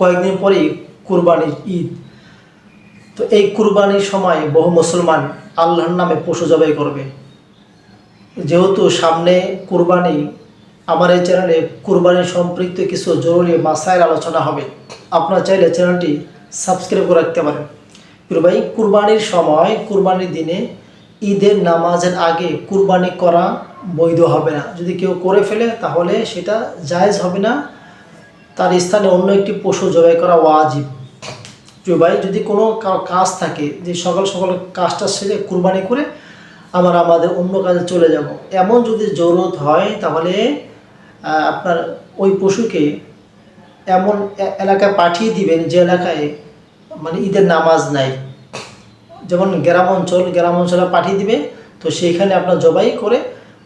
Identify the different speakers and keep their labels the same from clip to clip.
Speaker 1: কয়েকদিন পরেই কুরবানির ঈদ। তো এই কুরবানির সময় বহু মুসলমান আল্লাহর নামে পশু জবাই করবে। যেহেতু সামনে কুরবানি, আমার এই চ্যানেলে কুরবানি সম্পৃক্ত কিছু জরুরি মাসাইল আলোচনা হবে। আপনারা চাইলে চ্যানেলটি সাবস্ক্রাইব করে রাখতে পারেন। প্রিয় ভাই, কুরবানির সময়, কুরবানির দিনে ঈদের নামাজের আগে কুরবানি করা বৈধ হবে না। যদি কেউ করে ফেলে তাহলে সেটা জায়েজ হবে না, তার স্থানে অন্য একটি পশু জবাই করা ওয়াজিব। প্রিয় ভাই, যদি কোনো কাজ থাকে যে সকাল সকাল কাজটা সেরে কুরবানি করে আমাদের অন্য কাজে চলে যাব, এমন যদি জরুরত হয় তাহলে আপনার ওই পশুকে এমন এলাকায় পাঠিয়ে দিবেন যে এলাকায় মানে ঈদের নামাজ নাই। যেমন গ্রাম অঞ্চলে পাঠিয়ে দিবে, তো সেইখানে আপনার জবাই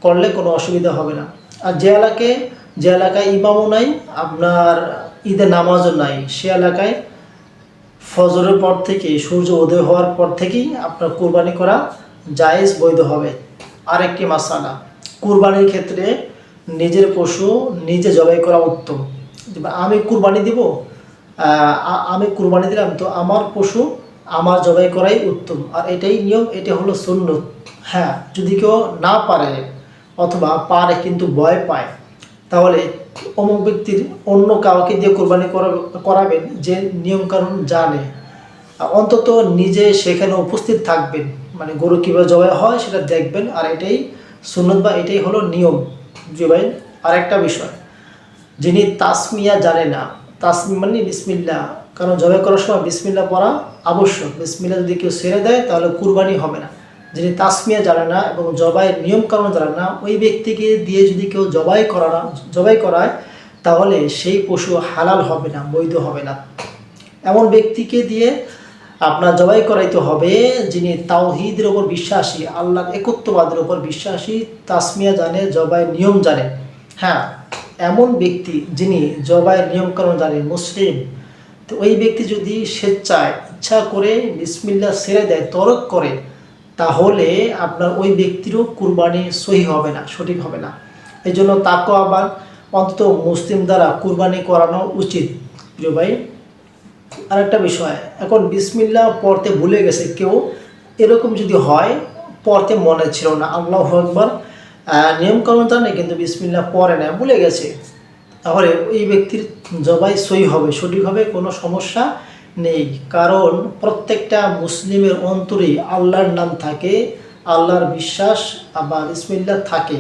Speaker 1: করলে কোনো অসুবিধা হবে না। আর যে এলাকায় ইমামও নাই, আপনার ঈদের নামাজও নাই, সে এলাকায় ফজরের পর থেকে, সূর্য উদয় হওয়ার পর থেকেই আপনার কুরবানি করা জায়েজ, বৈধ হবে। আরেকটি মাসালা, কুরবানির ক্ষেত্রে নিজের পশু নিজে জবাই করা উত্তম। আমি কুরবানি দিলাম, তো আমার পশু আমার জবাই করাই উত্তম, আর এটাই নিয়ম, এটা হলো সুন্নত। হ্যাঁ, যদি কেউ না পারে অথবা পারে কিন্তু ভয় পায়, তাহলে অমুক ব্যক্তির অন্য কাউকে দিয়ে কোরবানি করাবেন যে নিয়মকানুন জানে। অন্তত নিজে সেখানে উপস্থিত থাকবেন, মানে গরু কীভাবে জবাই হয় সেটা দেখবেন, আর এটাই সুন্নত বা এটাই হলো নিয়ম। জি ভাই, আরেকটা বিষয়, যিনি তাসমিয়া জানে না, তাসমি মানে বিসমিল্লাহ, কারণ জবাই করার সময় বিসমিল্লাহ পড়া আবশ্যক। বিসমিল্লাহ যদি কেউ ছেড়ে দেয় তাহলে কুরবানি হবে না। যিনি তাসমিয়া জানে না এবং জবাইয়ের নিয়ম কানুন জানে না, ওই ব্যক্তিকে দিয়ে যদি কেউ জবাই করায় তাহলে সেই পশু হালাল হবে না, বৈধ হবে না। এমন ব্যক্তিকে দিয়ে আপনার জবাই করাইতে হবে যিনি তাওহীদের ওপর বিশ্বাসী, আল্লাহর একত্ববাদের ওপর বিশ্বাসী, তাসমিয়া জানে, জবাইয়ের নিয়ম জানে। হ্যাঁ, এমন ব্যক্তি যিনি জবাইয়ের নিয়মকানুন জানে, মুসলিম, তো ওই ব্যক্তি যদি স্বেচ্ছায় ইচ্ছা করে বিসমিল্লাহ ছেড়ে দেয়, তরক করে, তাহলে আপনার ওই ব্যক্তিরও কুরবানি সহি হবে না, সঠিক হবে না। এই জন্য তাকেও আবার অন্তত মুসলিম দ্বারা কুরবানি করানো উচিত। প্রিয় ভাই, আরেকটা বিষয়, এখন বিসমিল্লাহ পড়তে ভুলে গেছে কেউ, এরকম যদি হয়, পড়তে মনে ছিল না, আল্লাহু আকবার নিয়মকানুন জানে কিন্তু বিসমিল্লাহ পড়ে না, ভুলে গেছে, তাহলে এই ব্যক্তির জবাই সহি হবে, সঠিক হবে, কোনো সমস্যা নেই। কারণ প্রত্যেকটা মুসলিমের অন্তরে আল্লাহর নাম থাকে, আল্লাহর বিশ্বাস বা বিসমিল্লাহ থাকে।